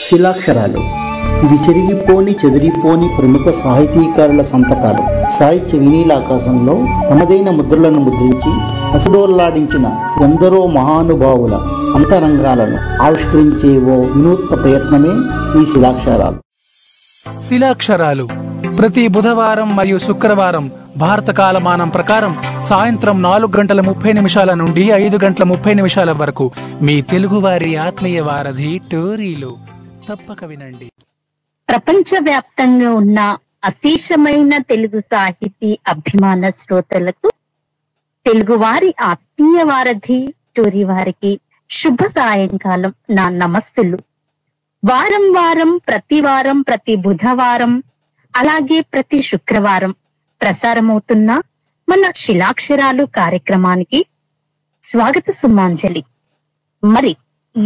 శిలాక్షరాలు. ఇవి చెరిగిపోని చెదిరిపోని ప్రముఖ సాహితీకారుల సంతకాలు. సాహిత్య వినీలాకాశంలో తమదైన ముద్రలను ముద్రించి అసుడోల్లాడించిన ఎందరో మహానుభావుల అంతరంగాలను ఆవిష్కరించే ఓ వినూత్న ప్రయత్నమే ఈ శిలాక్షరాలు. శిలాక్షరాలు ప్రతి బుధవారం మరియు శుక్రవారం భారత కాలమానం ప్రకారం సాయంత్రం 4:30 నుండి 5:30 వరకు మీ తెలుగువారి ఆత్మీయ వారధి టోరీలో తప్పక వినండి. ప్రపంచవ్యాప్తంగా ఉన్న అశేషమైన తెలుగు సాహితీ అభిమాన శ్రోతలకు తెలుగువారి ఆత్మీయ వారధి టోరీ వారికి శుభ సాయంకాలం నా నమస్సులు. ప్రతి వారం ప్రతి బుధవారం అలాగే ప్రతి శుక్రవారం ప్రసారమవుతున్న మన శిలాక్షరాలు కార్యక్రమానికి స్వాగత సుమాంజలి. మరి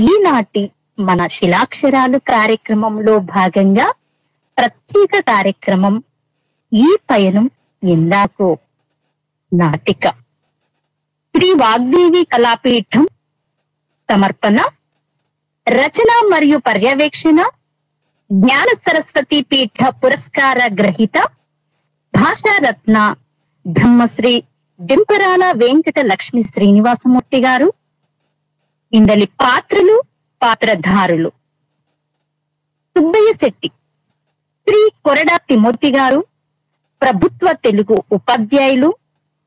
ఈనాటి మన శిలాక్షరాలు కార్యక్రమంలో భాగంగా ప్రత్యేక కార్యక్రమం ఈ పయనం ఎందాకో నాటిక. శ్రీ వాగ్దేవి కళాపీఠం సమర్పణ, రచన మరియు పర్యవేక్షణ జ్ఞాన సరస్వతి పీఠ పురస్కార గ్రహీత భాషారత్న బ్రహ్మశ్రీ డింపరాల వెంకట లక్ష్మీ శ్రీనివాసమూర్తి గారు. ఇందలి పాత్రలు పాత్రధారులు: సుబ్బయ్య శెట్టి శ్రీ కొరడా తిమోతి గారు, ప్రభుత్వ తెలుగు ఉపాధ్యాయులు,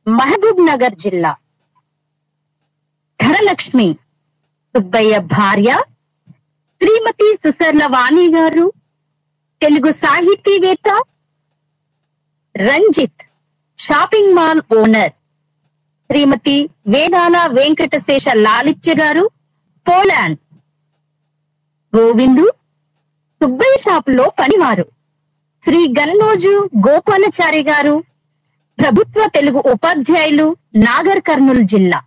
మహబూబ్ నగర్ జిల్లా. ధనలక్ష్మి సుబ్బయ్య భార్య శ్రీమతి సుసర్ల వాణి గారు, తెలుగు సాహితీవేత్త. Ranjith shopping mall owner Shrimati Vedala Venkatasesha Lalitya గారు, పోలాండ్. గోవిందు సుబ్బయ్య షాపులో పనివారు శ్రీ గన్నోజు గోపాలచారి గారు, ప్రభుత్వ తెలుగు ఉపాధ్యాయులు, నాగర్ కర్నూలు జిల్లా.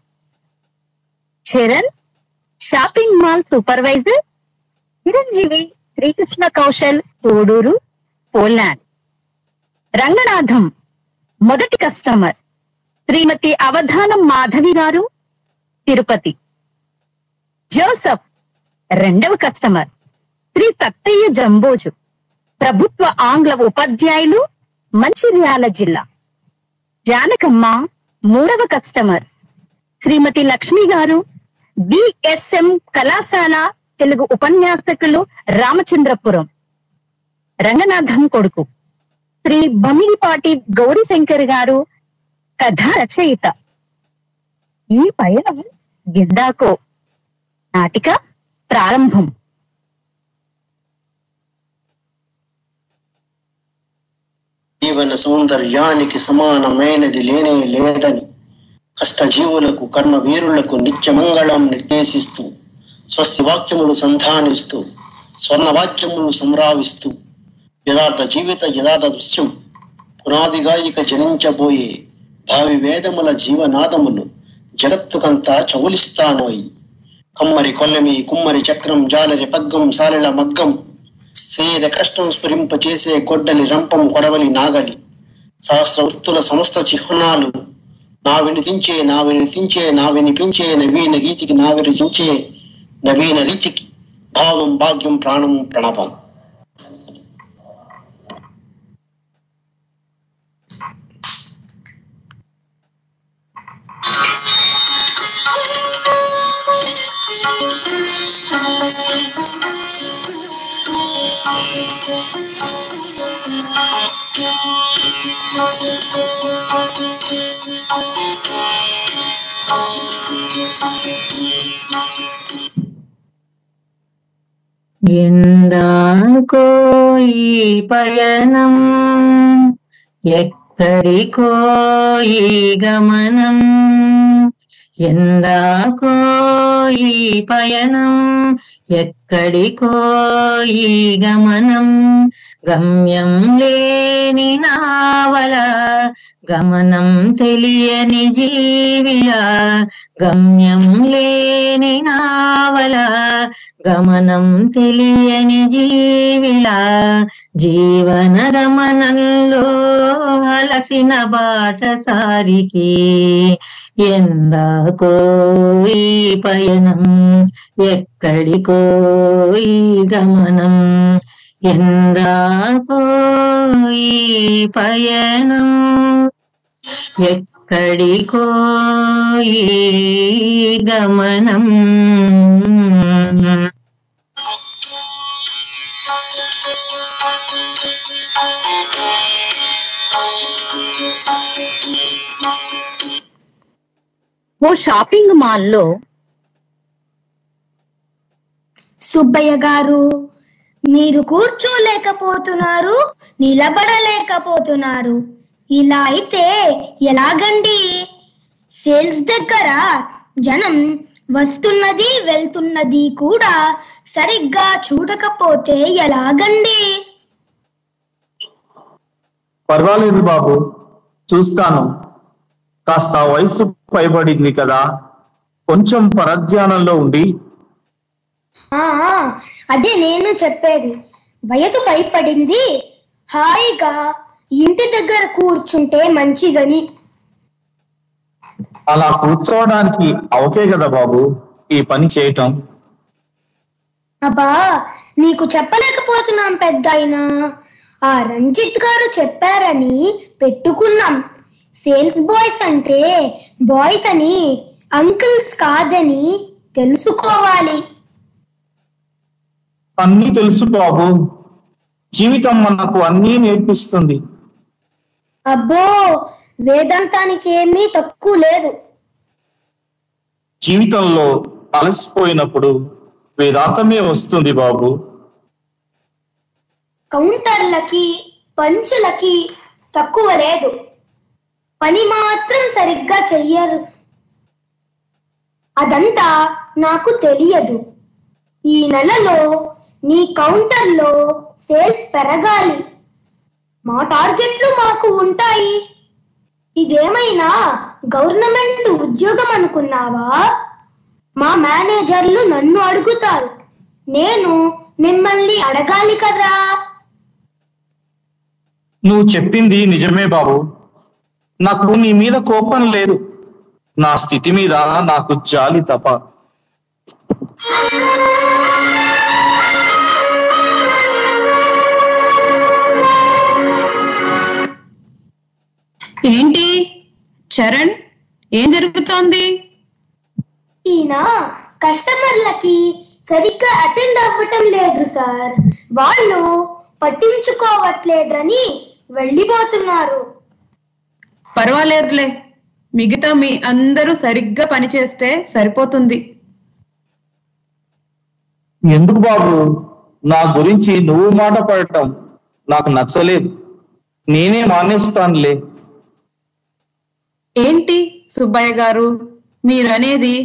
Charan shopping mall supervisor, Chiranjeevi Srikrishna Kaushal Thoduru, Poland. Ranganatham మొదటి కస్టమర్ శ్రీమతి అవధానం మాధవి గారు, తిరుపతి. జోసఫ్ రెండవ కస్టమర్ శ్రీ సత్తయ్య జంబోజు, ప్రభుత్వ ఆంగ్ల ఉపాధ్యాయులు, మంచిర్యాల జిల్లా. జానకమ్మ మూడవ కస్టమర్ శ్రీమతి లక్ష్మి గారు, బిఎస్ఎం కళాశాల తెలుగు ఉపన్యాసకులు, రామచంద్రపురం. రంగనాథం కొడుకు శ్రీ బమిడిపాటి గౌరీశంకర్ గారు, కథా రచయిత. ఈ పయనం ఎందాకో నాటిక ప్రారంభం. జీవన సౌందర్యానికి సమానమైనది లేనే లేదని కష్టజీవులకు కర్మవీరులకు నిత్యమంగళం నిర్దేశిస్తూ స్వస్తి వాక్యములు సంధానిస్తూ స్వర్ణవాక్యములు సంరావిస్తూ యథార్థ జీవిత యథార్థ దృశ్యం పునాదిగాయిక జనించబోయే భావి వేదముల జీవనాదములు జగత్తుకంతా చౌలిస్తానోయి. కమ్మరి కొల్లమి కుమ్మరి చక్రం జాలరి పగ్గం సాలెల మగ్గం సేద కష్టం స్ఫురింప చేసే గొడ్డలి రంపం కొడవలి నాగలి సహస్ర వృత్తుల సమస్త చిహ్నాలు నా వినిపించే నా వినిపించే నవీన గీతికి నా విరచించే నవీన రీతికి భావం భాగ్యం ప్రాణం ప్రణవం. ఎందాకో ఈ పయనం, ఎక్కడికో ఈ గమనం. ఎందాకో ఈ పయనం, ఎక్కడికో ఈ గమనం. గమ్యం లేని నావల, గమనం తెలియని జీవిలా. గమ్యం లేని నావల, గమనం తెలియని జీవిలా. జీవన గమనంలో అలసిన బాటసారికి ఎందాకో ఈ పయనం, ఎక్కడికో ఈ గమనం, ఎందాకో ఈ పయనం, ఎక్కడికో ఈ గమనం. ఓ షాపింగ్ మాల్లో సుబ్బయ్య గారు, మీరు కూర్చోలేకపోతున్నారు, నిలబడలేకపోతున్నారు. ఇలా అయితే ఎలాగండి? సేల్స్ దగ్గర జనం వస్తున్నది వెళ్తున్నది కూడా సరిగ్గా చూడకపోతే ఎలాగండి? పర్వాలేదు బాబు, చూస్తాను. కాస్త వయసు పైబడింది కదా, కొంచెం పరధ్యానంలో ఉండి. అదే నేను చెప్పేది. వయసు పైపడింది, హాయిగా ఇంటి దగ్గర కూర్చుంటే మంచిదని. అలా కూర్చోవడానికి అవకే కదా బాబు ఈ పని చేయటం. అబ్బా, నీకు చెప్పలేకపోతున్నాం పెద్దాయనా. ఆ రంజిత్ గారు చెప్పారని పెట్టుకున్నాం. సేల్స్ బాయ్స్ అంటే బాయ్స్ అని, అంకుల్స్ కాదని తెలుసుకోవాలి. అన్నీ తెలుసు బాబు, జీవితం మనకు అన్నీ నేర్పిస్తుంది. అబ్బో, వేదాంతానికి ఏమీ తక్కువ లేదు. జీవితంలో అలసిపోయినప్పుడు వేదాంతమే వస్తుంది బాబు. కౌంటర్లకి పంచులకి తక్కువ లేదు, పని మాత్రం సరిగ్గా చెయ్యరు. అదంతా నాకు తెలియదు. ఈ నెలలో నీ కౌంటర్లో సేల్స్ పెరగాలి. మా టార్గెట్లు మాకు ఉంటాయి. ఇదేమైనా గవర్నమెంట్ ఉద్యోగం అనుకున్నావా? మా మేనేజర్లు నన్ను అడుగుతారు, నేను మిమ్మల్ని అడగాలి కదా. నువ్వు చెప్పింది నిజమే బాబు. నాకు నీ మీద కోపం లేదు, నా స్థితి మీద నాకు జాలి తప్ప. ఏంటి చరణ్, ఏం జరుగుతోంది? ఈయన కస్టమర్లకి సరిగ్గా అటెండ్ అవ్వటం లేదు సార్. వాళ్ళు పట్టించుకోవట్లేదని వెళ్ళిపోతున్నారు. పర్వాలేదులే, మిగతా మీ అందరూ సరిగ్గా పనిచేస్తే సరిపోతుంది. ఎందుకు బాబు నా గురించి నువ్వు మాట పడటం నాకు నచ్చలేదు. నేనే మానేస్తానులే. ఏంటి సుబ్బయ్య గారు మీరనేది?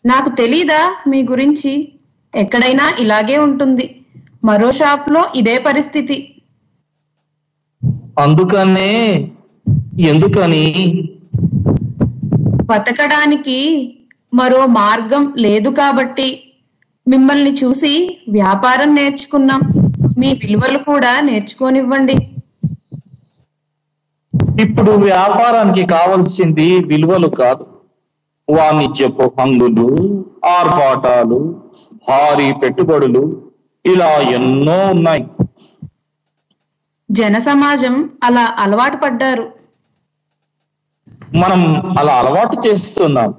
నాకు తెలీదా మీ గురించి? ఎక్కడైనా ఇలాగే ఉంటుంది. మరో షాప్ లో ఇదే పరిస్థితి. అందుకనే. ఎందుకని? బతకడానికి మరో మార్గం లేదు కాబట్టి. మిమ్మల్ని చూసి వ్యాపారం నేర్చుకున్నాం, మీ విలువలు కూడా నేర్చుకోనివ్వండి. ఇప్పుడు వ్యాపారానికి కావలసింది విలువలు కాదు, వాణిజ్యపు హంగులు, ఆర్భాటాలు, భారీ పెట్టుబడులు, ఇలా ఎన్నో ఉన్నాయి. జన సమాజం అలా అలవాటు పడ్డారు. మనం అలా అలవాటు చేస్తున్నాం.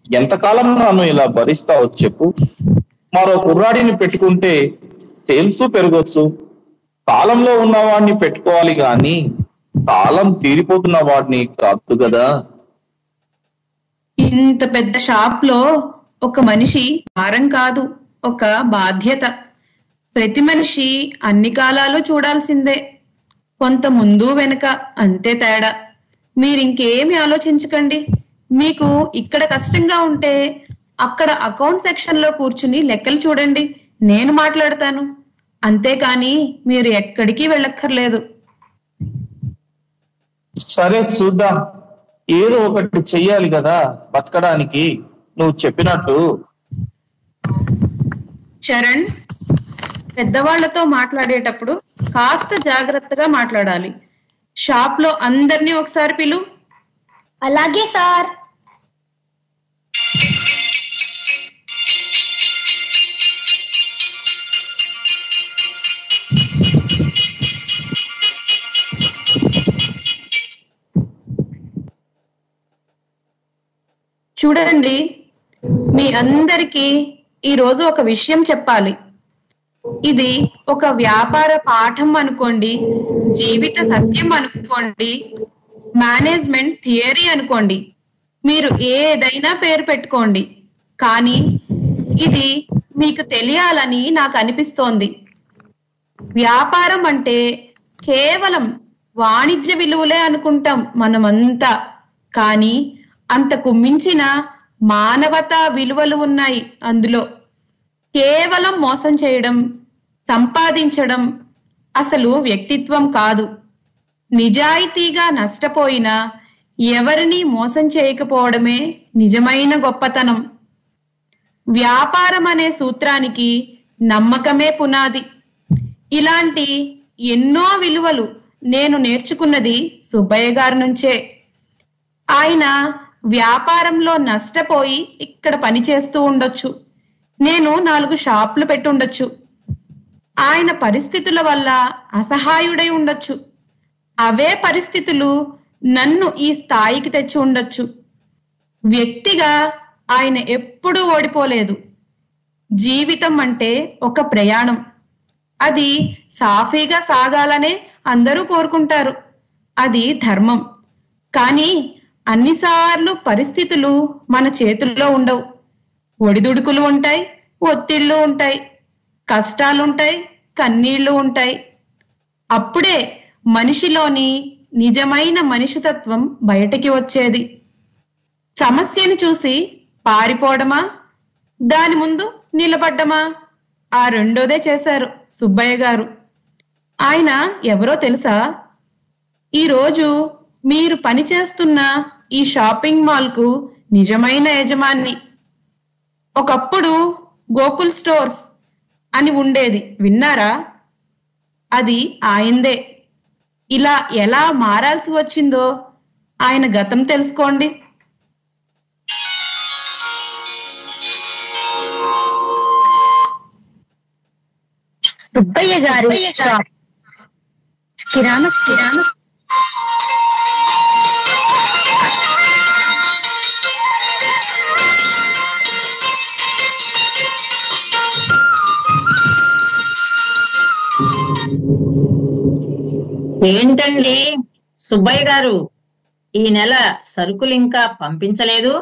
ఎంతకాలం నన్ను ఇలా భరిస్తావో చెప్పు. మరో కుర్రాడిని పెట్టుకుంటే సేల్స్ పెరగొచ్చు. కాలంలో ఉన్నవాడిని పెట్టుకోవాలి గాని కాలం తీరిపోతున్న వాడిని కాదు కదా. ఇంత పెద్ద షాప్ లో ఒక మనిషి భారం కాదు, ఒక బాధ్యత. ప్రతి మనిషి అన్ని కాలాలు చూడాల్సిందే, కొంత ముందు వెనక, అంతే తేడా. మీరింకేమి ఆలోచించకండి. మీకు ఇక్కడ కష్టంగా ఉంటే అక్కడ అకౌంట్ సెక్షన్ లో కూర్చుని లెక్కలు చూడండి, నేను మాట్లాడతాను. అంతేకాని మీరు ఎక్కడికి వెళ్ళక్కర్లేదు. సరే చూద్దాం, ఏదో ఒకటి చెయ్యాలి కదా బతకడానికి. నువ్వు చెప్పినట్టు. చరణ్, పెద్దవాళ్లతో మాట్లాడేటప్పుడు కాస్త జాగ్రత్తగా మాట్లాడాలి. షాప్ లో అందరినీ ఒకసారి పిలు. అలాగే సార్. చూడండి, మీ అందరికీ ఈరోజు ఒక విషయం చెప్పాలి. ఇది ఒక వ్యాపార పాఠం అనుకోండి, జీవిత సత్యం అనుకోండి, మేనేజ్మెంట్ థియరీ అనుకోండి, మీరు ఏదైనా పేరు పెట్టుకోండి, కానీ ఇది మీకు తెలియాలని నాకు అనిపిస్తోంది. వ్యాపారం అంటే కేవలం వాణిజ్య విలువలే అనుకుంటాం మనమంతా, కానీ అంతకు మించిన మానవతా విలువలు ఉన్నాయి అందులో. కేవలం మోసం చేయడం, సంపాదించడం అసలు వ్యక్తిత్వం కాదు. నిజాయితీగా నష్టపోయినా ఎవరిని మోసం చేయకపోవడమే నిజమైన గొప్పతనం. వ్యాపారం అనే సూత్రానికి నమ్మకమే పునాది. ఇలాంటి ఎన్నో విలువలు నేను నేర్చుకున్నది సుబ్బయ్య గారి నుంచే. ఆయన వ్యాపారంలో నష్టపోయి ఇక్కడ పని చేస్తూ ఉండొచ్చు, నేను 4 షాపులు పెట్టి ఉండొచ్చు. ఆయన పరిస్థితుల వల్ల అసహాయుడై ఉండొచ్చు. అవే పరిస్థితులు నన్ను ఈ స్థాయికి తెచ్చి ఉండొచ్చు. వ్యక్తిగా ఆయన ఎప్పుడూ ఓడిపోలేదు. జీవితం అంటే ఒక ప్రయాణం. అది సాఫీగా సాగాలనే అందరూ కోరుకుంటారు, అది ధర్మం. కానీ అన్నిసార్లు పరిస్థితులు మన చేతుల్లో ఉండవు. ఒడిదుడుకులు ఉంటాయి, ఒత్తిళ్లు ఉంటాయి, కష్టాలుంటాయి, కన్నీళ్లు ఉంటాయి. అప్పుడే మనిషిలోని నిజమైన మనిషితత్వం బయటికి వచ్చేది. సమస్యను చూసి పారిపోవడమా, దాని ముందు నిలబడ్డమా, ఆ రెండోదే చేశారు సుబ్బయ్య గారు. ఆయన ఎవరో తెలుసా? ఈరోజు మీరు పనిచేస్తున్న ఈ షాపింగ్ మాల్ కు నిజమైన యజమాని. ఒకప్పుడు గోకుల్ స్టోర్స్ అని ఉండేది, విన్నారా? అది ఆయనదే. ఇలా ఎలా మారాల్సి వచ్చిందో ఆయన గతం తెలుసుకోండి. సుబ్బయ్య గారి షాప్ కిరాణా ఏంటండి సుబ్బయ్య గారు, ఈ నెల సరుకులు ఇంకా పంపించలేదు?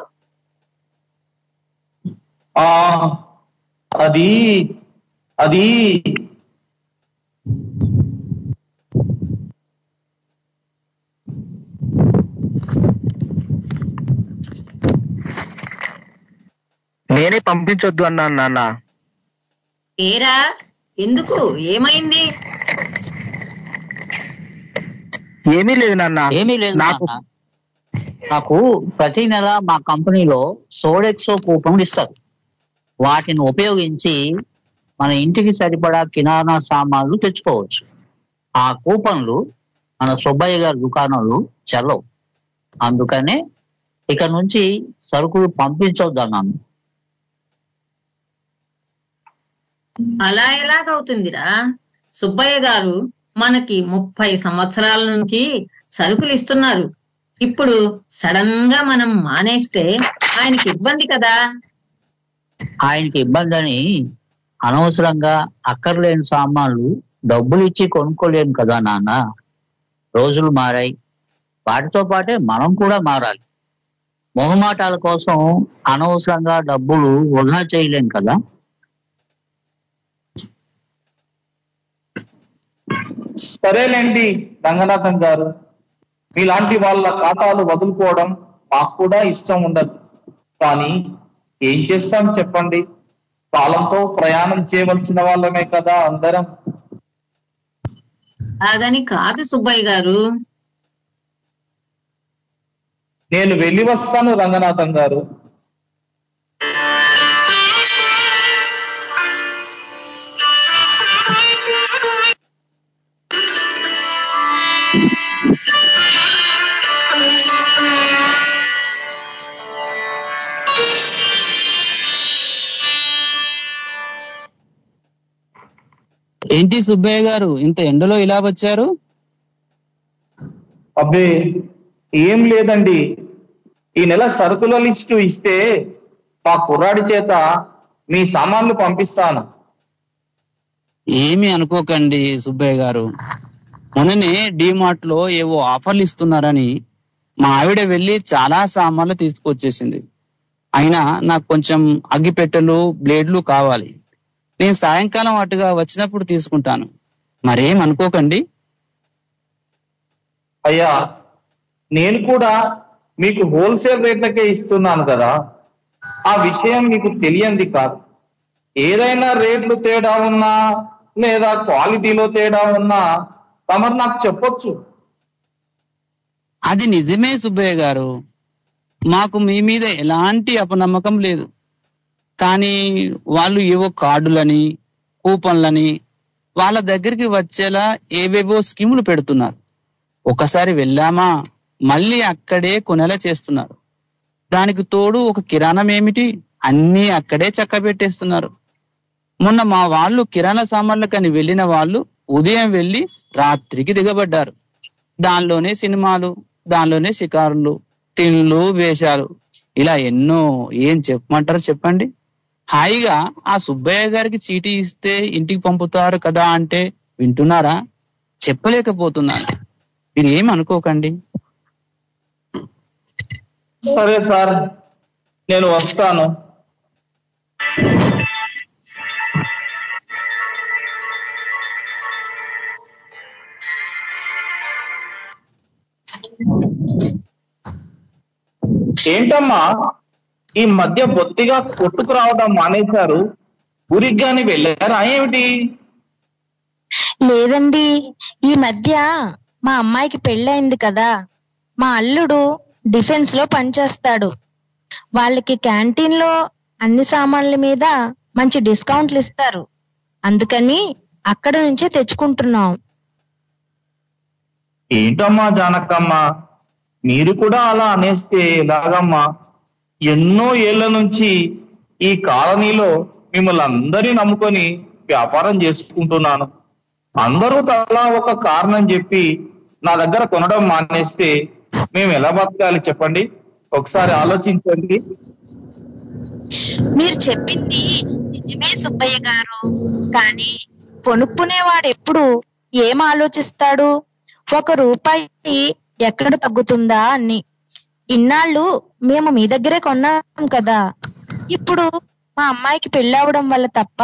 అది అది నేనే పంపించొద్దు అన్నాను నాన్న. ఏరా, ఎందుకు? ఏమైంది? ఏమీ లేదు నాన్న. నాకు ప్రతి నెల మా కంపెనీలో సోడెక్సో కూపన్లు ఇస్తారు. వాటిని ఉపయోగించి మన ఇంటికి సరిపడా కిరాణా సామాన్లు తెచ్చుకోవచ్చు. ఆ కూపన్లు మన సుబ్బయ్య గారి దుకాణంలో చెల్లవు. అందుకనే ఇక నుంచి సరుకులు పంపించొద్దన్నాను. అలా ఎలాగవుతుందిరా? సుబ్బయ్య గారు మనకి 30 సంవత్సరాల నుంచి సరుకులు ఇస్తున్నారు. ఇప్పుడు సడన్ గా మనం మానేస్తే ఆయనకి ఇబ్బంది కదా. ఆయనకి ఇబ్బంది అని అనవసరంగా అక్కర్లేని సామాన్లు డబ్బులు ఇచ్చి కొనుక్కోలేము కదా నాన్న. రోజులు మారాయి, వాటితో పాటే మనం కూడా మారాలి. మొహమాటాల కోసం అనవసరంగా డబ్బులు వృధా చేయలేం కదా. సరేలేండి రంగనాథన్ గారు, మీలాంటి వాళ్ళ ఖాతాలు వదులుకోవడం మాకు కూడా ఇష్టం ఉండదు. కానీ ఏం చేస్తాం చెప్పండి, కాలంతో ప్రయాణం చేయవలసిన వాళ్ళమే కదా అందరం. అదని కాదు సుబ్బయ్య గారు. నేను వెళ్ళి వస్తాను రంగనాథన్ గారు. ఏంటి సుబ్బయ్య గారు, ఇంత ఎండలో ఇలా వచ్చారు? అబ్బే ఏం లేదండి, ఈ నెల సరుకుల లిస్టు ఇస్తే మా కుర్రాడి చేత మీ సామాన్లు పంపిస్తాను. ఏమీ అనుకోకండి సుబ్బయ్య గారు. మొన్ననే డిమార్ట్ లో ఏవో ఆఫర్లు ఇస్తున్నారని మా ఆవిడ వెళ్ళి చాలా సామాన్లు తీసుకొచ్చేసింది. అయినా నాకు కొంచెం అగ్గిపెట్టెలు, బ్లేడ్లు కావాలి. నేను సాయంకాలం అటుగా వచ్చినప్పుడు తీసుకుంటాను. మరేం అనుకోకండి. అయ్యా, నేను కూడా మీకు హోల్సేల్ రేట్లకే ఇస్తున్నాను కదా, ఆ విషయం మీకు తెలియంది కాదు. ఏదైనా రేట్లు తేడా ఉన్నా లేదా క్వాలిటీలో తేడా ఉన్నా తమరు నాకు చెప్పొచ్చు. అది నిజమే సుబ్బయ్య గారు. మాకు మీ మీద ఎలాంటి అపనమ్మకం లేదు. కానీ వాళ్ళు ఏవో కార్డులని, కూపన్లని వాళ్ళ దగ్గరికి వచ్చేలా ఏవేవో స్కీములు పెడుతున్నారు. ఒకసారి వెళ్ళామా మళ్ళీ అక్కడే కొనేలా చేస్తున్నారు. దానికి తోడు ఒక కిరాణం ఏమిటి, అన్నీ అక్కడే చక్క పెట్టేస్తున్నారు. మొన్న మా వాళ్ళు కిరాణా సామాన్లకని వెళ్ళిన వాళ్ళు ఉదయం వెళ్ళి రాత్రికి దిగబడ్డారు. దానిలోనే సినిమాలు, దానిలోనే షికారులు, తిండ్లు, వేషాలు, ఇలా ఎన్నో. ఏం చెప్పమంటారు చెప్పండి. హాయిగా ఆ సుబ్బయ్య గారికి చీటీ ఇస్తే ఇంటికి పంపుతారు కదా అంటే వింటున్నారా? చెప్పలేకపోతున్నాను. మీరు ఏం అనుకోకండి. సరే సార్, నేను వస్తాను. ఏంటమ్మా ఈ మధ్య బొత్తిగా కొట్టుకు రావడం మానేశారు? ఊరిగ్గాని వెళ్ళారా ఏమిటి? లేదండి, ఈ మధ్య మా అమ్మాయికి పెళ్ళయింది కదా. మా అల్లుడు డిఫెన్స్ లో పనిచేస్తాడు. వాళ్ళకి క్యాంటీన్ లో అన్ని సామాన్ల మీద మంచి డిస్కౌంట్లు ఇస్తారు. అందుకని అక్కడ నుంచే తెచ్చుకుంటున్నాం. ఏంటమ్మా జానకమ్మ, మీరు కూడా అలా అనేస్తే ఎలాగమ్మా? ఎన్నో ఏళ్ల నుంచి ఈ కాలనీలో మిమ్మల్ని అందరినీ నమ్ముకొని వ్యాపారం చేసుకుంటున్నాను. అందరూ తలా ఒక కారణం చెప్పి నా దగ్గర కొనడం మానేస్తే మేము ఎలా బతకాలి చెప్పండి? ఒకసారి ఆలోచించండి. మీరు చెప్పింది నిజమే సుబ్బయ్య గారు. కానీ కొనుక్కునేవాడు ఎప్పుడు ఏం ఆలోచిస్తాడు? 1 రూపాయి ఎక్కడ తగ్గుతుందా అని. ఇన్నాళ్ళు మేము మీ దగ్గరే కొన్నాం కదా. ఇప్పుడు మా అమ్మాయికి పెళ్ళవడం వల్ల తప్ప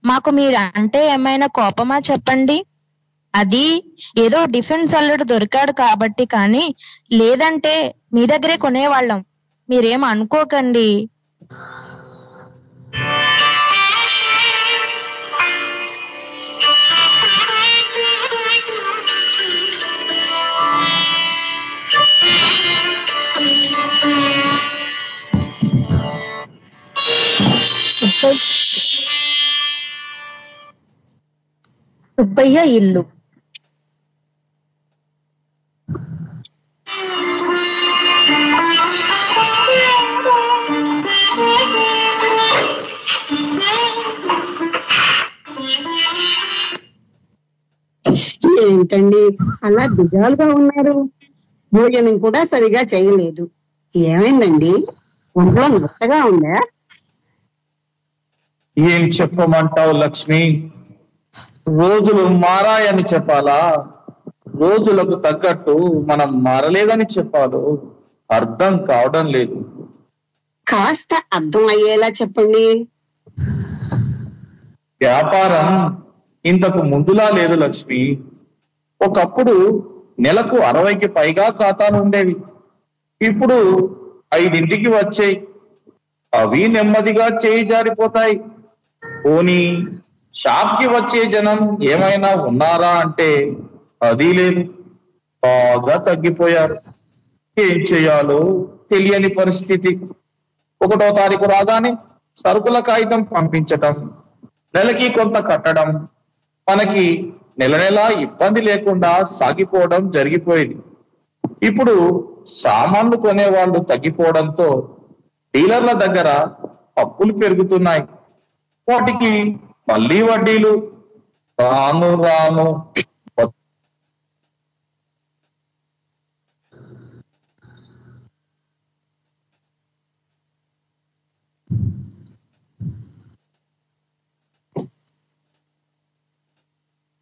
మాకు మీరు అంటే ఏమైనా కోపమా చెప్పండి? అది ఏదో డిఫెన్స్ అల్లుడు దొరికాడు కాబట్టి. కానీ లేదంటే మీ దగ్గరే కొనేవాళ్ళం. మీరేం అనుకోకండి. సుబ్బయ్య ఇల్లు. ఏంటండి అలా దిగాలుగా ఉన్నారు? భోజనం కూడా సరిగా చేయలేదు. ఏమైందండి? ఒంట్లో నొత్తగా ఉందా? ఏం చెప్పమంటావు లక్ష్మి? రోజులు మారాయని చెప్పాలా, రోజులకు తగ్గట్టు మనం మారలేదని చెప్పాలో అర్థం కావడం లేదు. కాస్త అర్థం అయ్యేలా చెప్పండి. వ్యాపారం ఇంతకు ముందులా లేదు లక్ష్మి. ఒకప్పుడు నెలకు 60కి పైగా ఖాతాలు ఉండేవి. ఇప్పుడు 5ంటికి వచ్చాయి. అవి నెమ్మదిగా చేయి జారిపోతాయి. పోనీ షాప్కి వచ్చే జనం ఏమైనా ఉన్నారా అంటే అది లేదు. బాగా తగ్గిపోయారు. ఏం చేయాలో తెలియని పరిస్థితి. 1వ తారీఖు రాగానే సరుకుల కాగితం పంపించటం, నెలకి కొంత కట్టడం, మనకి నెల నెలా ఇబ్బంది లేకుండా సాగిపోవడం జరిగిపోయింది. ఇప్పుడు సామాన్లు కొనే వాళ్ళు తగ్గిపోవడంతో డీలర్ల దగ్గర అప్పులు పెరుగుతున్నాయి. వాటికి మళ్ళీ వడ్డీలు. రాను రాను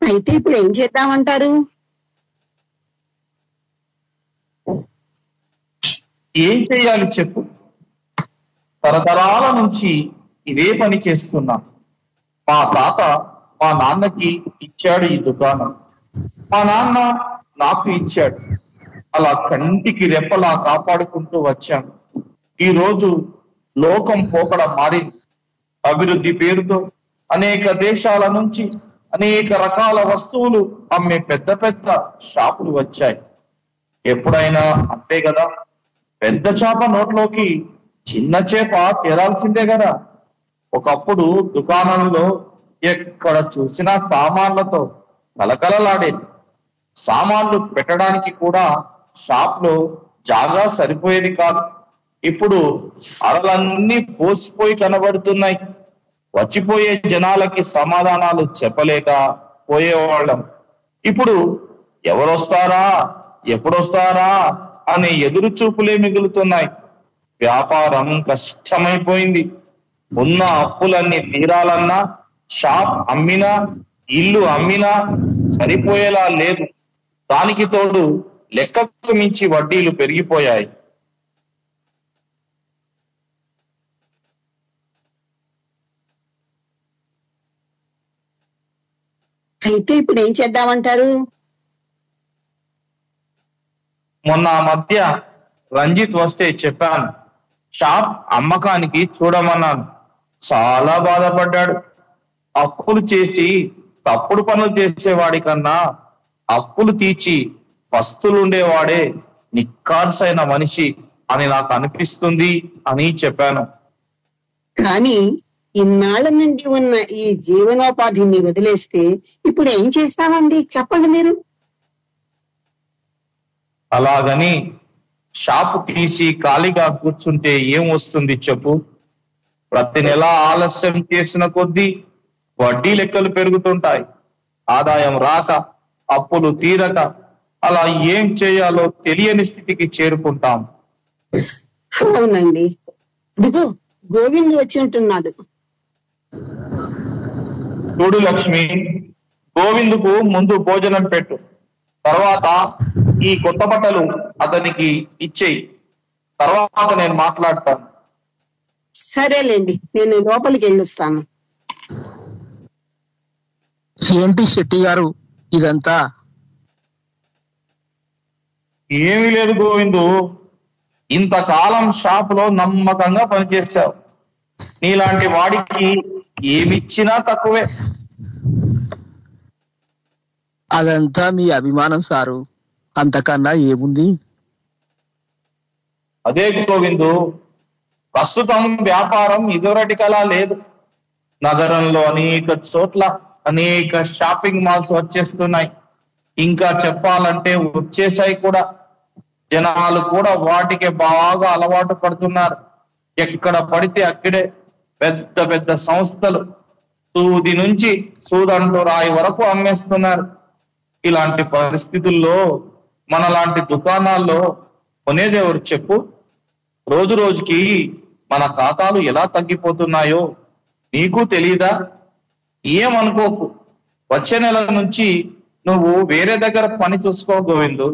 అయితే ఇప్పుడు ఏం చేద్దామంటారు? ఏం చెయ్యాలి చెప్పు? తరతరాల నుంచి ఇదే పని చేస్తున్నా. మా తాత మా నాన్నకి ఇచ్చాడు ఈ దుకాణం, మా నాన్న నాకు ఇచ్చాడు. అలా కంటికి రెప్పలా కాపాడుకుంటూ వచ్చాను. ఈ రోజు లోకం పోకడ మారింది. అభివృద్ధి పేరుతో అనేక దేశాల నుంచి అనేక రకాల వస్తువులు అమ్మే పెద్ద పెద్ద షాపులు వచ్చాయి. ఎప్పుడైనా అంతే కదా, పెద్ద చేప నోట్లోకి చిన్న చేప తేరాల్సిందే కదా. ఒకప్పుడు దుకాణంలో ఎక్కడ చూసినా సామాన్లతో కలకలలాడేది. సామాన్లు పెట్టడానికి కూడా షాప్ లో జాగా సరిపోయేది కాదు. ఇప్పుడు అరలన్నీ పోసిపోయి కనబడుతున్నాయి. వచ్చిపోయే జనాలకి సమాధానాలు చెప్పలేక పోయేవాళ్ళం. ఇప్పుడు ఎవరొస్తారా ఎప్పుడొస్తారా అనే ఎదురు చూపులే మిగులుతున్నాయి. వ్యాపారం కష్టమైపోయింది. ఉన్న అప్పులన్నీ తీరాలన్నా, షాప్ అమ్మినా, ఇల్లు అమ్మినా సరిపోయేలా లేదు. దానికి తోడు లెక్కకు మించి వడ్డీలు పెరిగిపోయాయి. అయితే ఇప్పుడు ఏం చేద్దామంటారు? మొన్న మధ్య రంజిత్ వస్తే చెప్పాను, షాప్ అమ్మకానికి చూడమన్నాను. చాలా బాధపడ్డాడు. అప్పులు చేసి తప్పుడు పనులు చేసేవాడి కన్నా అప్పులు తీర్చి పస్తులుండేవాడే నిక్కార్సైన మనిషి అని నాకు అనిపిస్తుంది అని చెప్పాను. కానీ ఇన్నాళ్ల నుండి ఉన్న ఈ జీవనోపాధిని వదిలేస్తే ఇప్పుడు ఏం చేస్తామండి? చెప్పండి మీరు. అలాగని షాపు తీసి ఖాళీగా కూర్చుంటే ఏం వస్తుంది చెప్పు? ప్రతి నెల ఆలస్యం చేసిన కొద్దీ వడ్డీ లెక్కలు పెరుగుతుంటాయి. ఆదాయం రాక, అప్పులు తీరక, అలా ఏం చేయాలో తెలియని స్థితికి చేరుకుంటాం. అవునండి. ఇదిగో గోవింద్ వచ్చి ఉంటున్నాడు. చూడు లక్ష్మి, గోవిందుకు ముందు భోజనం పెట్టు, తర్వాత ఈ కొత్త బట్టలు అతనికి ఇచ్చేయి. తర్వాత నేను మాట్లాడతాను. సరేలేండి, నేను లోపలికి వెళ్ళొస్తాను. ఏంటి శెట్టి గారు ఇదంతా? ఏమీ లేదు గోవిందు, ఇంతకాలం షాపులో నమ్మకంగా పనిచేశావు. నీలాంటి వాడికి ఏమిచ్చినా తక్కువే. అదంతా మీ అభిమానం సారు, అంతకన్నా ఏముంది? అదే గోవిందు, ప్రస్తుతం వ్యాపారం ఇదివరటికలా లేదు. నగరంలో అనేక చోట్ల అనేక షాపింగ్ మాల్స్ వచ్చేస్తున్నాయి. ఇంకా చెప్పాలంటే వచ్చేసాయి కూడా. జనాలు కూడా వాటికి బాగా అలవాటు పడుతున్నారు. ఎక్కడ పడితే అక్కడే పెద్ద పెద్ద సంస్థలు సూది నుంచి సూదంటూ రాయి వరకు అమ్మేస్తున్నారు. ఇలాంటి పరిస్థితుల్లో మనలాంటి దుకాణాల్లో కొనేది ఎవరు చెప్పు? రోజు రోజుకి మన ఖాతాలు ఎలా తగ్గిపోతున్నాయో నీకు తెలీదా? ఏమనుకోకు, వచ్చే నెల నుంచి నువ్వు వేరే దగ్గర పని చూసుకో గోవిందు.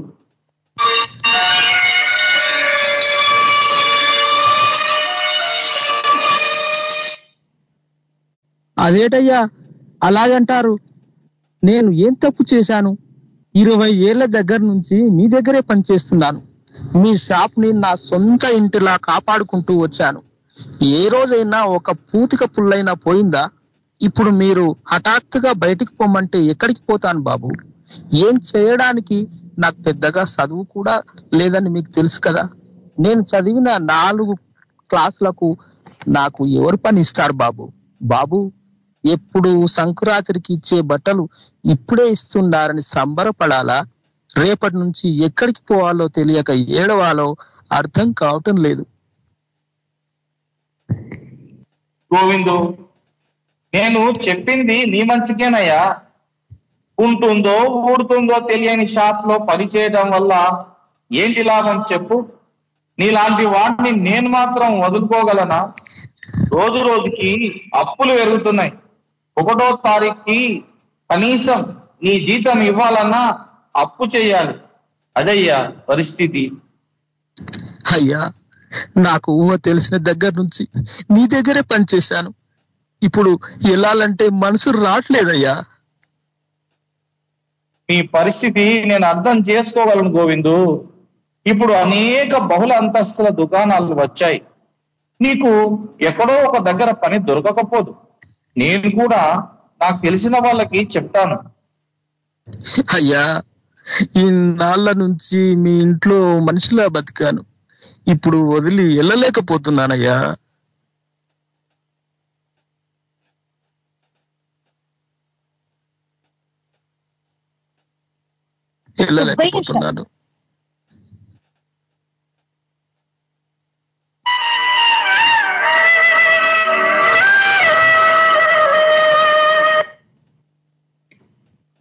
అదేటయ్యా అలాగంటారు? నేను ఏం తప్పు చేశాను? 20 ఏళ్ల దగ్గర నుంచి మీ దగ్గరే పనిచేస్తున్నాను. మీ షాప్ ని నా సొంత ఇంటిలా కాపాడుకుంటూ వచ్చాను. ఏ రోజైనా ఒక పూతిక పుల్లైనా పోయిందా? ఇప్పుడు మీరు హఠాత్తుగా బయటికి పొమ్మంటే ఎక్కడికి పోతాను బాబు? ఏం చేయడానికి నాకు పెద్దగా చదువు కూడా లేదని మీకు తెలుసు కదా. నేను చదివిన 4 క్లాసులకు నాకు ఎవరు పని ఇస్తారు బాబు? బాబు, ఎప్పుడు సంకురాత్రికి ఇచ్చే బట్టలు ఇప్పుడే ఇస్తున్నారని సంబరపడాలా? రేపటి నుంచి ఎక్కడికి పోవాలో తెలియక ఏడవాలో అర్థం కావటం లేదు. గోవిందు, నేను చెప్పింది నీ మంచికేనయ్యా. ఉంటుందో ఊడుతుందో తెలియని షాప్ లో పని చేయడం వల్ల ఏంటి లాభం చెప్పు? నీలాంటి వాటిని నేను మాత్రం వదులుకోగలనా? రోజు రోజుకి అప్పులు పెరుగుతున్నాయి. 1వ తారీఖుకి కనీసం నీ జీతం ఇవ్వాలన్నా అప్పు చేయాలి. అదయ్యా పరిస్థితి. అయ్యా, నాకు ఊహ తెలిసిన దగ్గర నుంచి మీ దగ్గరే పనిచేశాను. ఇప్పుడు వెళ్ళాలంటే మనసు రావట్లేదయ్యా. మీ పరిస్థితి నేను అర్థం చేసుకోగలను గోవిందు. ఇప్పుడు అనేక బహుళ అంతస్తుల దుకాణాలు వచ్చాయి. నీకు ఎక్కడో ఒక దగ్గర పని దొరకకపోదు. నేను కూడా నాకు తెలిసిన వాళ్ళకి చెప్తాను. అయ్యా, ఇన్నాళ్ళ నుంచి మీ ఇంట్లో మనిషిలా బతికాను. ఇప్పుడు వదిలి వెళ్ళలేకపోతున్నానయ్యా. వెళ్ళలేకపోతున్నాను.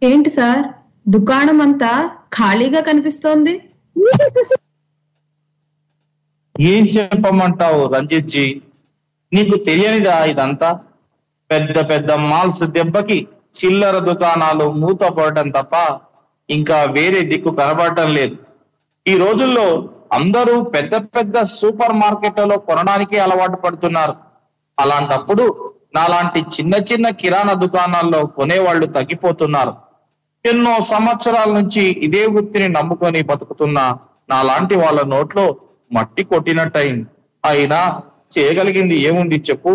ఏంటి సార్, దుకాణం అంతా ఖాళీగా కనిపిస్తోంది? ఏం చెప్పమంటావు రంజిత్ జీ? నీకు తెలియనిదా ఇదంతా? పెద్ద పెద్ద మాల్స్ దెబ్బకి చిల్లర దుకాణాలు మూతపడటం తప్ప ఇంకా వేరే దిక్కు కనబడటం లేదు. ఈ రోజుల్లో అందరూ పెద్ద పెద్ద సూపర్ మార్కెట్లలో కొనడానికి అలవాటు పడుతున్నారు. అలాంటప్పుడు నాలాంటి చిన్న చిన్న కిరాణా దుకాణాల్లో కొనేవాళ్లు తగ్గిపోతున్నారు. ఎన్నో సంవత్సరాల నుంచి ఇదే వృత్తిని నమ్ముకొని బతుకుతున్న నాలాంటి వాళ్ళ నోట్లో మట్టి కొట్టినట్టయింది. అయినా చేయగలిగింది ఏముంది చెప్పు?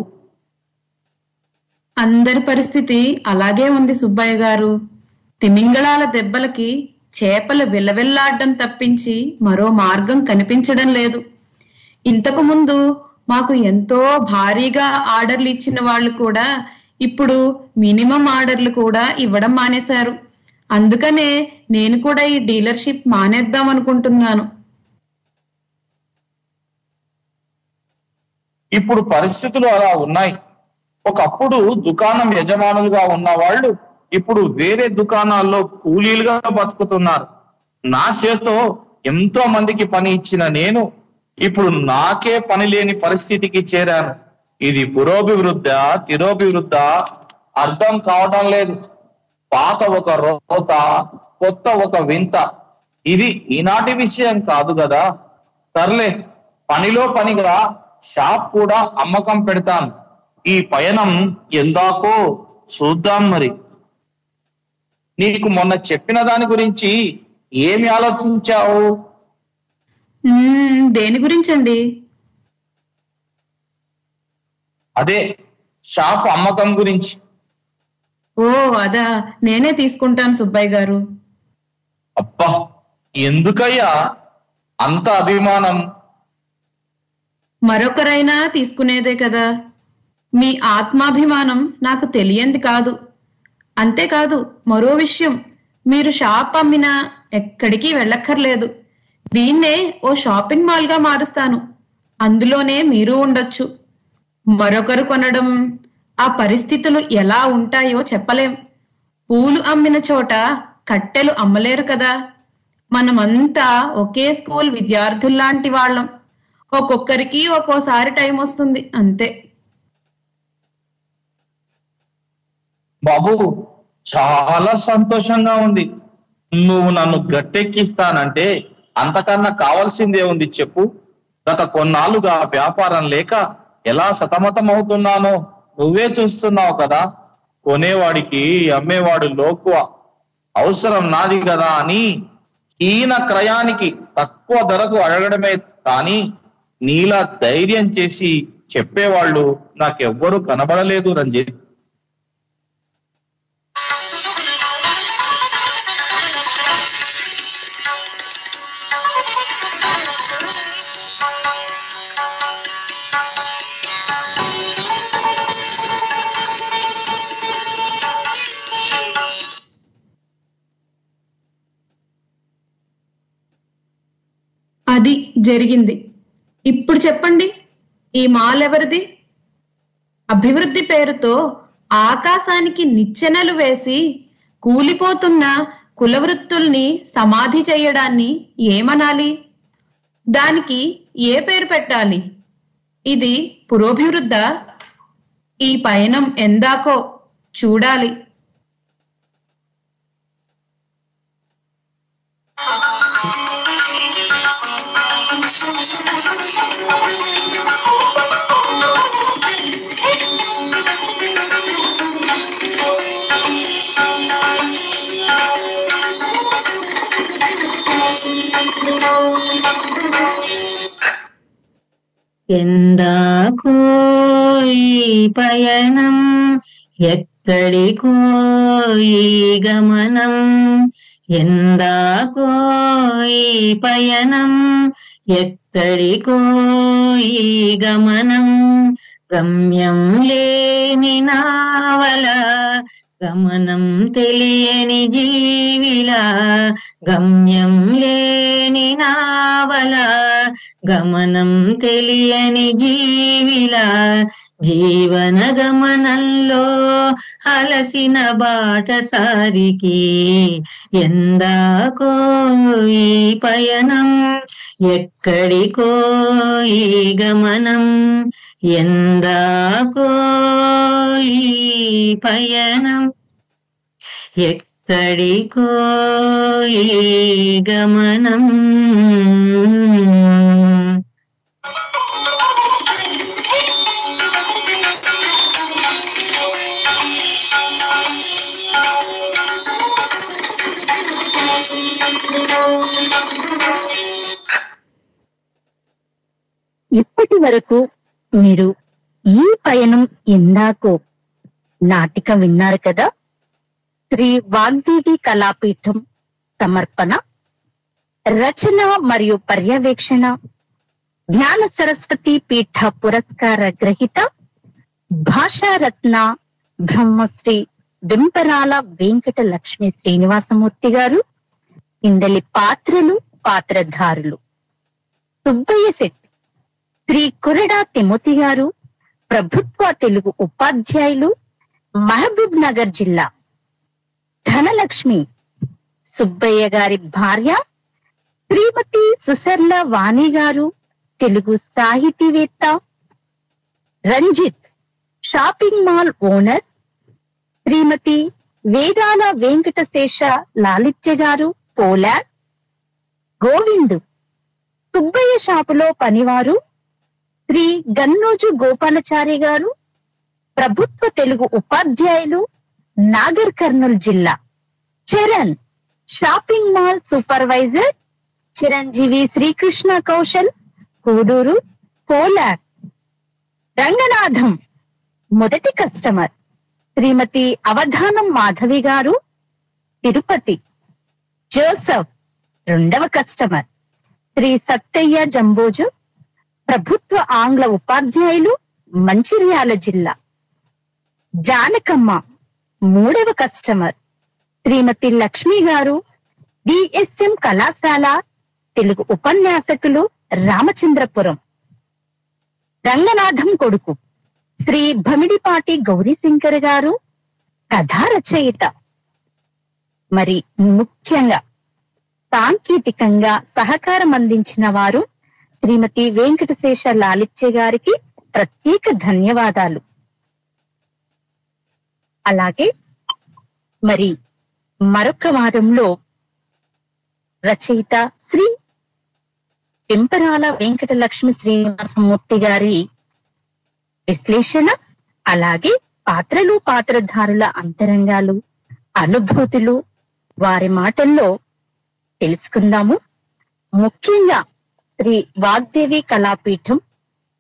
అందరి పరిస్థితి అలాగే ఉంది సుబ్బయ్య గారు. తిమింగళాల దెబ్బలకి చేపలు విలవిల్లాడడం తప్పించి మరో మార్గం కనిపించడం లేదు. ఇంతకు ముందు మాకు ఎంతో భారీగా ఆర్డర్లు ఇచ్చిన వాళ్ళు కూడా ఇప్పుడు మినిమం ఆర్డర్లు కూడా ఇవ్వడం మానేశారు. అందుకనే నేను కూడా ఈ డీలర్షిప్ మానేద్దాం అనుకుంటున్నాను. ఇప్పుడు పరిస్థితులు అలా ఉన్నాయి. ఒకప్పుడు దుకాణం యజమానులుగా ఉన్న వాళ్ళు ఇప్పుడు వేరే దుకాణాల్లో కూలీలుగా బతుకుతున్నారు. నా చేతో ఎంతో మందికి పని ఇచ్చిన నేను ఇప్పుడు నాకే పని లేని పరిస్థితికి చేరాను. ఇది పురోభివృద్ధ తిరోభివృద్ధ అర్థం కావడం లేదు. పాత ఒక రోత, కొత్త ఒక వింత. ఇది ఈనాటి విషయం కాదు కదా. సర్లే, పనిలో పనిగా షాప్ కూడా అమ్మకం పెడతాను. ఈ పయనం ఎందాకో చూద్దాం. మరి నీకు మొన్న చెప్పిన దాని గురించి ఏమి ఆలోచించావు? దేని గురించండి? అదే షాప్ అమ్మకం గురించి. ఓ అదా, నేనే తీసుకుంటాను సుబ్బయ్య గారు. అబ్బా, ఎందుకయ్యా అంత అభిమానం? మరొకరైనా తీసుకునేదే కదా. మీ ఆత్మాభిమానం నాకు తెలియంది కాదు. అంతేకాదు, మరో విషయం, మీరు షాప్ అమ్మినా ఎక్కడికి వెళ్ళక్కర్లేదు. దీన్నే ఓ షాపింగ్ మాల్ గా మారుస్తాను. అందులోనే మీరు ఉండొచ్చు. మరొకరు కొనడం, ఆ పరిస్థితులు ఎలా ఉంటాయో చెప్పలేం. పూలు అమ్మిన చోట కట్టెలు అమ్మలేరు కదా. మనమంతా ఒకే స్కూల్ విద్యార్థుల్లాంటి వాళ్ళం. ఒక్కొక్కరికి ఒక్కోసారి టైం వస్తుంది, అంతే. బాబు, చాలా సంతోషంగా ఉంది. నువ్వు నన్ను గట్టెక్కిస్తానంటే అంతకన్నా కావాల్సిందే ఉంది చెప్పు. గత కొన్నాళ్ళుగా వ్యాపారం లేక ఎలా సతమతం అవుతున్నానో నువ్వే చూస్తున్నావు కదా. కొనేవాడికి అమ్మేవాడు లోకువ. అవసరం నాది కదా అని హీన క్రయానికి తక్కువ ధరకు అడగడమే కానీ నీలా ధైర్యం చేసి చెప్పేవాళ్ళు నాకెవ్వరూ కనబడలేదు రంజిత్. అది జరిగింది. ఇప్పుడు చెప్పండి, ఈ మాల్ ఎవరిది? అభివృద్ధి పేరుతో ఆకాశానికి నిచ్చెనలు వేసి కూలిపోతున్న కులవృత్తుల్ని సమాధి చేయడాన్ని ఏమనాలి? దానికి ఏ పేరు పెట్టాలి? ఇది పురోభివృద్ధ? ఈ పయనం ఎందాకో చూడాలి. ఎందాకో ఈ పయనం, ఎక్కడికో ఈ గమనం. ఎందాకో ఈ పయనం, ఎక్కడికో ఈ గమనం. గమ్యం లేని నావల, గమనం తెలియని జీవిలా. గమ్యం లేని నావల, గమనం తెలియని జీవిలా. జీవన గమనంలో అలసిన బాటసారికి, ఎందాకో ఈ పయనం, ఎక్కడికో ఈ గమనం. ఎందాకో ఈ పయనం, ఎక్కడికో ఈ గమనం. ఇప్పటి వరకు మీరు ఈ పయనం ఎందాకో నాటిక విన్నారు కదా. శ్రీ వాగ్దేవి కళాపీఠం సమర్పణ, రచన మరియు పర్యవేక్షణ ధ్యాన సరస్వతి పీఠ పురస్కార గ్రహీత భాషారత్న బ్రహ్మశ్రీ వెంపరాల వెంకట లక్ష్మీ శ్రీనివాసమూర్తి గారు. ఇందలి పాత్రలు, పాత్రధారులు: సుబ్బయ్య శెట్టి, శ్రీ కురడా తిమోతి గారు, ప్రభుత్వ తెలుగు ఉపాధ్యాయులు, మహబూబ్ నగర్ జిల్లా. ధనలక్ష్మి, సుబ్బయ్య గారి భార్య, శ్రీమతి సుసర్ల వాణి గారు, తెలుగు సాహితీవేత్త. Ranjith, shopping mall owner. Shrimati Vedala Venkatasesha Lalitya గారు, పోలార్. గోవిందు, సుబ్బయ్య షాపులో పనివారు. శ్రీ గన్నోజు గోపాలచారి గారు, ప్రభుత్వ తెలుగు ఉపాధ్యాయులు, నాగర్ కర్నూలు జిల్లా. Charan, shopping mall supervisor. Chiranjeevi Srikrishna Kaushal, Koduru, పోలార్. రంగనాథం, మొదటి కస్టమర్. శ్రీమతి అవధానం మాధవి గారు, తిరుపతి. జోసఫ్, రెండవ కస్టమర్. శ్రీ సత్తయ్య జంబోజు, ప్రభుత్వ ఆంగ్ల ఉపాధ్యాయులు, మంచిర్యాల జిల్లా. జానకమ్మ, మూడవ కస్టమర్. శ్రీమతి లక్ష్మి గారు, డిఎస్ఎం కళాశాల, తెలుగు ఉపన్యాసకులు, రామచంద్రపురం. రంగనాథం కొడుకు శ్రీ భమిడిపాటి గౌరీశంకర్ గారు, కథా రచయిత. మరి ముఖ్యంగా సాంకేతికంగా సహకారం అందించిన వారు శ్రీమతి వెంకటశేష లాలిత్య గారికి ప్రత్యేక ధన్యవాదాలు. అలాగే మరి మరొక వారంలో రచయిత శ్రీ పెంపరాల వెంకట లక్ష్మి శ్రీనివాసమూర్తి గారి విశ్లేషణ, అలాగే పాత్రలు, పాత్రధారుల అంతరంగాలు, అనుభూతులు వారి మాటల్లో తెలుసుకుందాము. ముఖ్యంగా శ్రీ వాగ్దేవి కళాపీఠం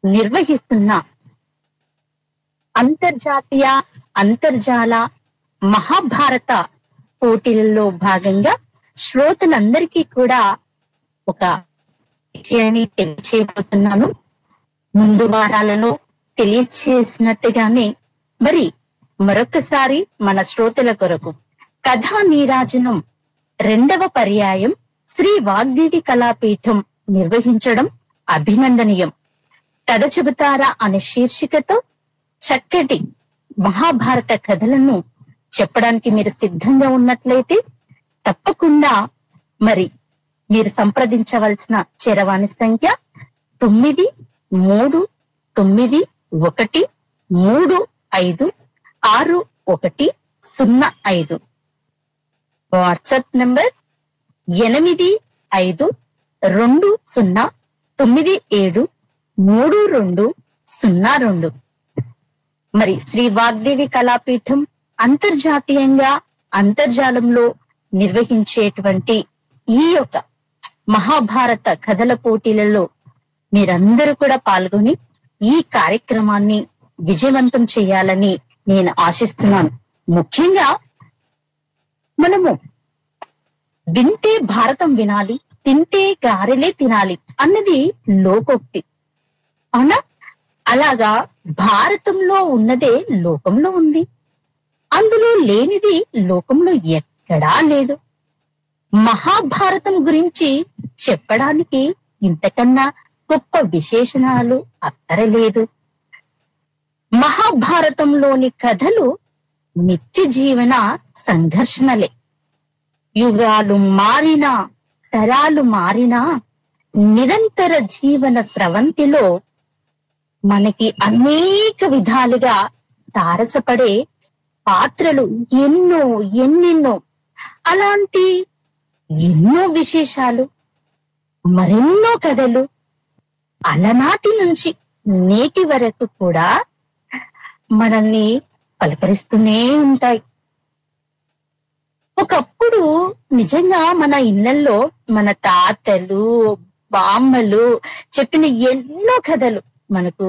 నిర్వహిస్తున్న అంతర్జాతీయ, అంతర్జాల మహాభారత పోటీలలో భాగంగా శ్రోతలందరికీ కూడా ఒక విషయాన్ని తెలియచేయబోతున్నాను. ముందు వారాలలో తెలియచేసినట్టుగానే మరి మరొకసారి మన శ్రోతల కొరకు కథా నీరాజనం రెండవ పర్యాయం శ్రీ వాగ్దేవి కళాపీఠం నిర్వహించడం అభినందనీయం. కథ చెబుతారా అనే శీర్షికతో చక్కటి మహాభారత కథలను చెప్పడానికి మీరు సిద్ధంగా ఉన్నట్లయితే తప్పకుండా మరి మీరు సంప్రదించవలసిన చరవాణి సంఖ్య 9335616105. WhatsApp number 8520 973202. మరి శ్రీ వాగ్దేవి కళాపీఠం అంతర్జాతీయంగా అంతర్జాలంలో నిర్వహించేటువంటి ఈ యొక్క మహాభారత కథల పోటీలలో మీరందరూ కూడా పాల్గొని ఈ కార్యక్రమాన్ని విజయవంతం చేయాలని నేను ఆశిస్తున్నాను. ముఖ్యంగా మనము వింటే భారతం వినాలి, తింటే గారెలే తినాలి అన్నది లోకోక్తి అవునా? అలాగా భారతంలో ఉన్నదే లోకంలో ఉంది, అందులో లేనిది లోకంలో ఎక్కడా లేదు. మహాభారతం గురించి చెప్పడానికి ఇంతకన్నా గొప్ప విశేషణాలు అక్కరలేదు. మహాభారతంలోని కథలు నిత్య జీవన సంఘర్షణలే. యుగాలు మారినా, తరాలు మారినా నిరంతర జీవన స్రవంతిలో మనకి అనేక విధాలుగా తారసపడే పాత్రలు ఎన్నెన్నో. అలాంటి ఎన్నో విశేషాలు, మరెన్నో కథలు అలనాటి నుంచి నేటి వరకు కూడా మనల్ని పలకరిస్తూనే ఉంటాయి. ఒకప్పుడు నిజంగా మన ఇళ్లల్లో మన తాతలు బామ్మలు చెప్పిన ఎన్నో కథలు మనకు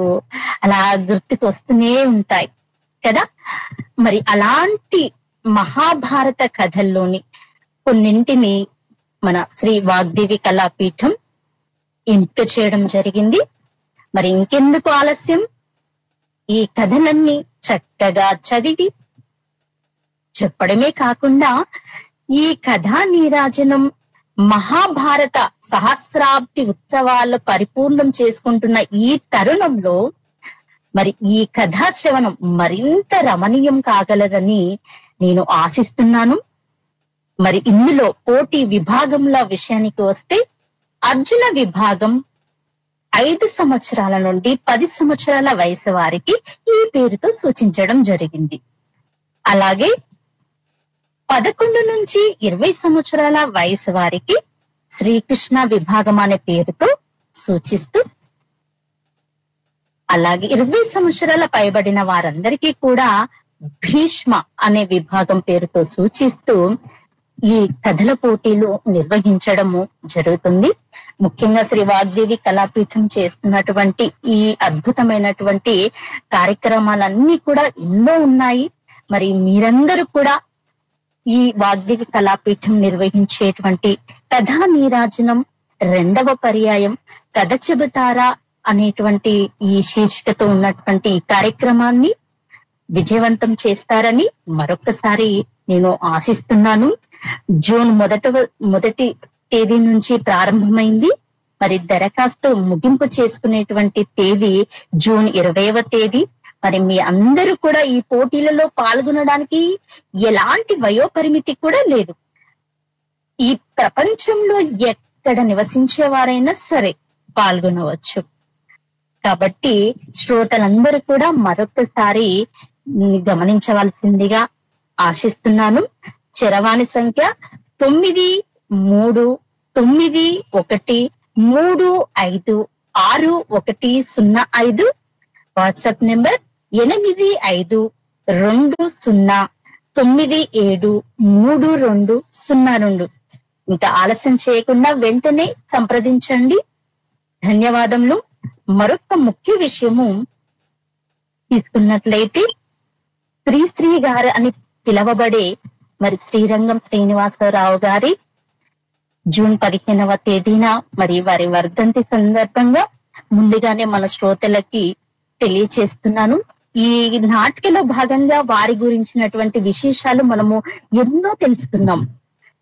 అలా గుర్తుకొస్తూనే ఉంటాయి కదా. మరి అలాంటి మహాభారత కథల్లోని కొన్నింటిని మన శ్రీ వాగ్దేవి కళాపీఠం ఎంపిక చేయడం జరిగింది. మరి ఇంకెందుకు ఆలస్యం, ఈ కథలన్నీ చక్కగా చదివి చెప్పడమే కాకుండా ఈ కథా నీరాజనం మహాభారత సహస్రాబ్ది ఉత్సవాల పరిపూర్ణం చేసుకుంటున్న ఈ తరుణంలో మరి ఈ కథా శ్రవణం మరింత రమణీయం కాగలదని నేను ఆశిస్తున్నాను. మరి ఇందులో పోటీ విభాగంల విషయానికి వస్తే అర్జున విభాగం 5 సంవత్సరాల నుండి 10 సంవత్సరాల వయసు వారికి ఈ పేరుతో సూచించడం జరిగింది. అలాగే 11 నుంచి 20 సంవత్సరాల వయసు వారికి శ్రీకృష్ణ విభాగం అనే పేరుతో సూచిస్తూ, అలాగే 20 సంవత్సరాల పైబడిన వారందరికీ కూడా భీష్మ అనే విభాగం పేరుతో సూచిస్తూ ఈ కథల పోటీలు నిర్వహించడము జరుగుతుంది. ముఖ్యంగా శ్రీ వాగ్దేవి కళాపీఠం చేస్తున్నటువంటి ఈ అద్భుతమైనటువంటి కార్యక్రమాలన్నీ కూడా ఎన్నో ఉన్నాయి. మరి మీరందరూ కూడా ఈ వాగ్దేవి కళాపీఠం నిర్వహించేటువంటి కథా నీరాజనం 2వ పర్యాయం కథ చెబుతారా అనేటువంటి ఈ శీర్షికతో ఉన్నటువంటి ఈ కార్యక్రమాన్ని విజయవంతం చేస్తారని మరొకసారి నేను ఆశిస్తున్నాను. జూన్ మొదటి తేదీ నుంచి ప్రారంభమైంది. మరి దరఖాస్తు ముగింపు చేసుకునేటువంటి తేదీ జూన్ 20వ తేదీ. మరి మీ అందరూ కూడా ఈ పోటీలలో పాల్గొనడానికి ఎలాంటి వయోపరిమితి కూడా లేదు. ఈ ప్రపంచంలో ఎక్కడ నివసించే వారైనా సరే పాల్గొనవచ్చు. కాబట్టి శ్రోతలందరూ కూడా మరొకసారి గమనించవలసిందిగా ఆశిస్తున్నాను. చరవాణి సంఖ్య 9331356105. WhatsApp number 8520973202. ఇంకా ఆలస్యం చేయకుండా వెంటనే సంప్రదించండి. ధన్యవాదములు. మరొక ముఖ్య విషయము తీసుకున్నట్లయితే శ్రీ గారు అని పిలవబడే మరి శ్రీరంగం శ్రీనివాసరావు గారి జూన్ 15వ తేదీన మరి వారి వర్ధంతి సందర్భంగా ముందుగానే మన శ్రోతలకి తెలియచేస్తున్నాను. ఈ నాటికలో భాగంగా వారి గురించినటువంటి విశేషాలు మనము ఎన్నో తెలుసుకున్నాం.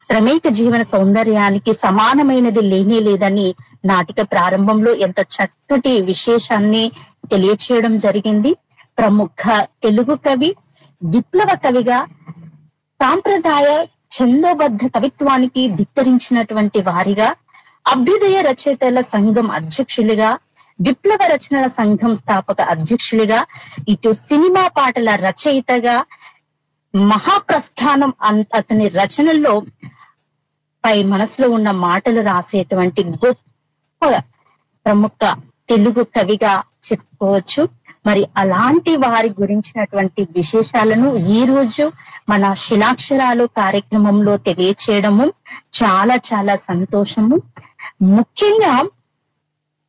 శ్రమైక జీవన సౌందర్యానికి సమానమైనది లేనే లేదని నాటిక ప్రారంభంలో ఎంత చక్కటి విశేషాన్ని తెలియచేయడం జరిగింది. ప్రముఖ తెలుగు కవి, విప్లవ కవిగా సాంప్రదాయ ఛందోబద్ధ కవిత్వానికి ధిక్కరించినటువంటి వారిగా, అభ్యుదయ రచయితల సంఘం అధ్యక్షులుగా, విప్లవ రచనల సంఘం స్థాపక అధ్యక్షులుగా, ఇటు సినిమా పాటల రచయితగా, మహాప్రస్థానం అతని రచనల్లో పై మనసులో ఉన్న మాటలు రాసేటువంటి గొప్ప ప్రముఖ తెలుగు కవిగా చెప్పుకోవచ్చు. మరి అలాంటి వారి గురించినటువంటి విశేషాలను ఈ రోజు మన శిలాక్షరాలు కార్యక్రమంలో తెలియచేయడము చాలా చాలా సంతోషము. ముఖ్యంగా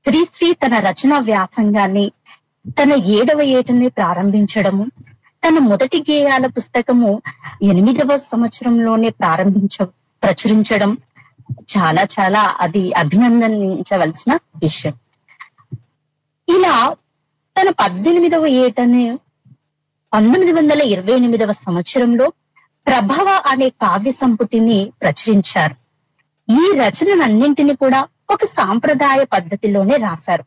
శ్రీశ్రీ తన రచనా వ్యాసంగాన్ని తన 7వ ఏటనే ప్రారంభించడము, తన మొదటి గేయాల పుస్తకము 8వ సంవత్సరంలోనే ప్రచురించడం చాలా చాలా అది అభినందించవలసిన విషయం. ఇలా తన 18వ ఏటనే 1928వ సంవత్సరంలో ప్రభవ అనే కావ్య సంపుటిని ప్రచురించారు. ఈ రచనలన్నింటినీ కూడా ఒక సాంప్రదాయ పద్ధతిలోనే రాశారు.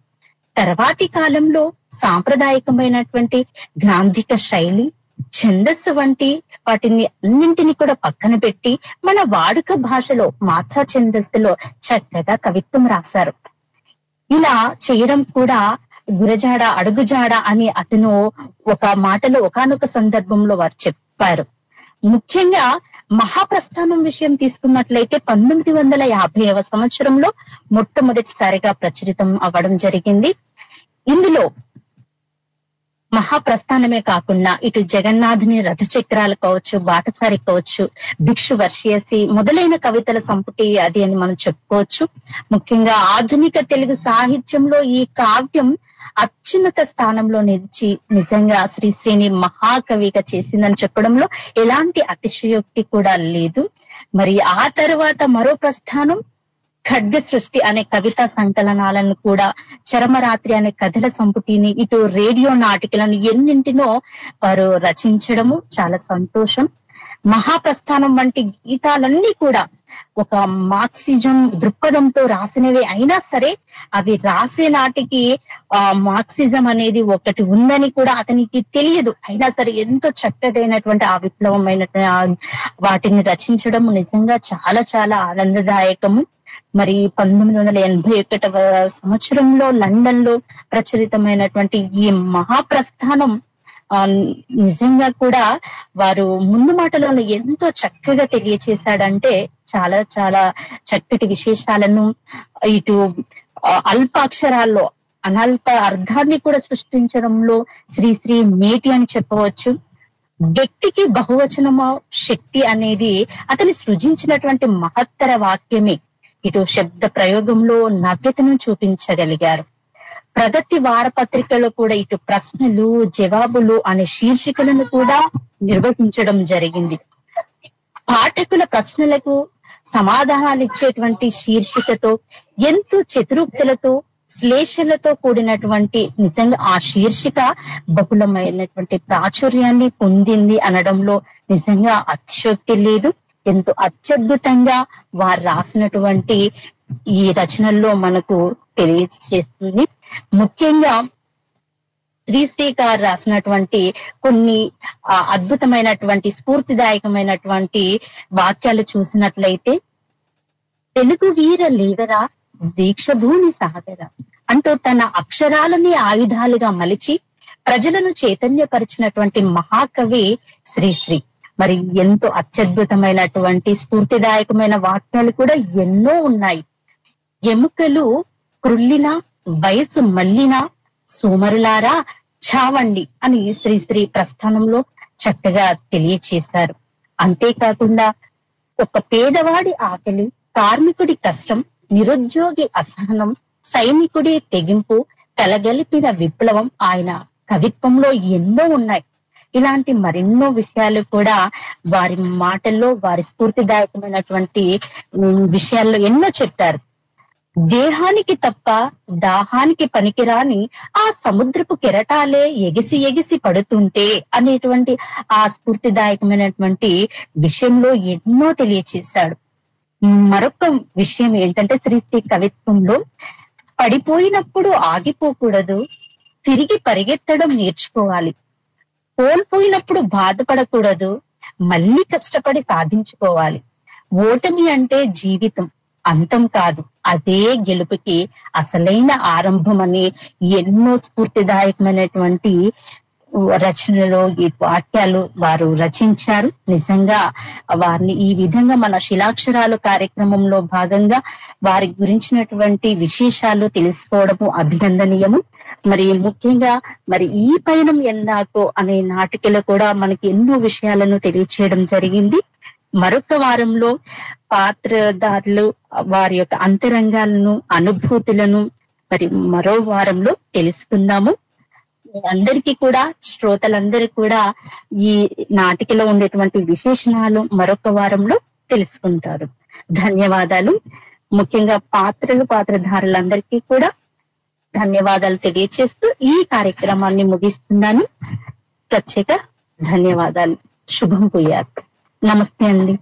తర్వాతి కాలంలో సాంప్రదాయకమైనటువంటి గ్రాంధిక శైలి, ఛందస్సు వంటి వాటిని అన్నింటినీ కూడా పక్కన పెట్టి మన వాడుక భాషలో మాత్రా ఛందస్సులో చక్కగా కవిత్వం రాశారు. ఇలా చేయడం కూడా గురజాడ అడుగుజాడ అని అతను ఒక మాటలో ఒకానొక సందర్భంలో వారు చెప్పారు. ముఖ్యంగా మహాప్రస్థానం విషయం తీసుకున్నట్లయితే 1950వ సంవత్సరంలో మొట్టమొదటిసారిగా ప్రచురితం అవ్వడం జరిగింది. ఇందులో మహాప్రస్థానమే కాకుండా ఇటు జగన్నాథుని రథచక్రాలు కావచ్చు, బాటసారి కావచ్చు, భిక్షు వర్షియసి మొదలైన కవితల సంపుటి అది అని మనం చెప్పుకోవచ్చు. ముఖ్యంగా ఆధునిక తెలుగు సాహిత్యంలో ఈ కావ్యం అత్యున్నత స్థానంలో నిలిచి నిజంగా శ్రీశ్రీని మహాకవిగా చేసిందని చెప్పడంలో ఎలాంటి అతిశయోక్తి కూడా లేదు. మరి ఆ తర్వాత మరో ప్రస్థానం ఖడ్గ సృష్టి అనే కవితా సంకలనాలను కూడా, చరమరాత్రి అనే కథల సంపుటిని, ఇటు రేడియో నాటికలను ఎన్నింటినో వారు రచించడము చాలా సంతోషం. మహాప్రస్థానం వంటి గీతాలన్నీ కూడా ఒక మార్క్సిజం దృక్పథంతో రాసినవి అయినా సరే అవి రాసే నాటికి మార్క్సిజం అనేది ఒకటి ఉందని కూడా అతనికి తెలియదు. అయినా సరే ఎంతో చక్కటైనటువంటి ఆ విప్లవమైనటువంటి వాటిని రచించడం నిజంగా చాలా చాలా ఆనందదాయకము. మరి 1981వ సంవత్సరంలో లండన్ లో ప్రచురితమైనటువంటి ఈ మహాప్రస్థానం నిజంగా కూడా వారు ముందు మాటలను ఎంతో చక్కగా తెలియచేశాడంటే చాలా చాలా చక్కటి విశేషాలను, ఇటు అల్పాక్షరాల్లో అనల్ప అర్థాన్ని కూడా సృష్టించడంలో శ్రీశ్రీ మేటి అని చెప్పవచ్చు. వ్యక్తికి బహువచనము శక్తి అనేది అతని సృజించినటువంటి మహత్తర వాక్యమే. ఇటు శబ్ద ప్రయోగంలో నవ్యతను చూపించగలిగారు. ప్రగతి వారపత్రికలో కూడా ఇటు ప్రశ్నలు జవాబులు అనే శీర్షికలను కూడా నిర్వహించడం జరిగింది. పాఠకుల ప్రశ్నలకు సమాధానాలు ఇచ్చేటువంటి శీర్షికతో ఎంతో చతురూక్తులతో శ్లేషలతో కూడినటువంటి నిజంగా ఆ శీర్షిక బహుళమైనటువంటి ప్రాచుర్యాన్ని పొందింది అనడంలో నిజంగా అతిశయోక్తి లేదు. ఎంతో అత్యద్భుతంగా వారు రాసినటువంటి ఈ రచనల్లో మనకు తెలియజేస్తుంది. ముఖ్యంగా శ్రీశ్రీ గారు రాసినటువంటి కొన్ని అద్భుతమైనటువంటి స్ఫూర్తిదాయకమైనటువంటి వాక్యాలు చూసినట్లయితే, తెలుగు వీర లేవరా దీక్షభూమి సాగరా అంటూ తన అక్షరాలని ఆయుధాలుగా మలిచి ప్రజలను చైతన్యపరిచినటువంటి మహాకవి శ్రీశ్రీ. మరి ఎంతో అత్యద్భుతమైనటువంటి స్ఫూర్తిదాయకమైన వాక్యాలు కూడా ఎన్నో ఉన్నాయి. ఎముకలు క్రుల్లిన వయసు మళ్ళిన సోమరులారా చావండి అని శ్రీశ్రీ ప్రస్థానంలో చక్కగా తెలియచేశారు. అంతేకాకుండా ఒక పేదవాడి ఆకలి, కార్మికుడి కష్టం, నిరుద్యోగి అసహనం, సైనికుడి తెగింపు కలగలిపిన విప్లవం ఆయన కవిత్వంలో ఎన్నో ఉన్నాయి. ఇలాంటి మరెన్నో విషయాలు కూడా వారి మాటల్లో, వారి స్ఫూర్తిదాయకమైనటువంటి విషయాల్లో ఎన్నో చెప్పారు. దేహానికి తప్ప దాహానికి పనికిరాని ఆ సముద్రపు కెరటాలే ఎగిసి ఎగిసి పడుతుంటే అనేటువంటి ఆ స్ఫూర్తిదాయకమైనటువంటి విషయంలో ఎన్నో తెలియచేశాడు. మరొక విషయం ఏంటంటే, శ్రీశ్రీ కవిత్వంలో పడిపోయినప్పుడు ఆగిపోకూడదు, తిరిగి పరిగెత్తడం నేర్చుకోవాలి, కోల్పోయినప్పుడు బాధపడకూడదు, మళ్ళీ కష్టపడి సాధించుకోవాలి. ఓటమి అంటే జీవితం అంతం కాదు, అదే గెలుపుకి అసలైన ఆరంభం అని ఎన్నో స్ఫూర్తిదాయకమైనటువంటి రచనలో ఈ వాక్యాలు వారు రచించారు. నిజంగా వారిని ఈ విధంగా మన శిలాక్షరాలు కార్యక్రమంలో భాగంగా వారి గురించినటువంటి విశేషాలు తెలుసుకోవడము అభినందనీయము. మరి ముఖ్యంగా మరి ఈ పయనం ఎన్నాకో అనే నాటికలో కూడా మనకి ఎన్నో విషయాలను తెలియచేయడం జరిగింది. మరొక వారంలో పాత్రధారులు వారి యొక్క అంతరంగాలను, అనుభూతులను మరి మరో వారంలో తెలుసుకుందాము. అందరికీ కూడా, శ్రోతలందరూ కూడా ఈ నాటికలో ఉండేటువంటి విశేషణాలు మరొక వారంలో తెలుసుకుంటారు. ధన్యవాదాలు. ముఖ్యంగా పాత్రధారులందరికీ కూడా ధన్యవాదాలు తెలియచేస్తూ ఈ కార్యక్రమాన్ని ముగిస్తున్నాను. ప్రత్యేక ధన్యవాదాలు. శుభం కుయాత్. నమస్తే అండి.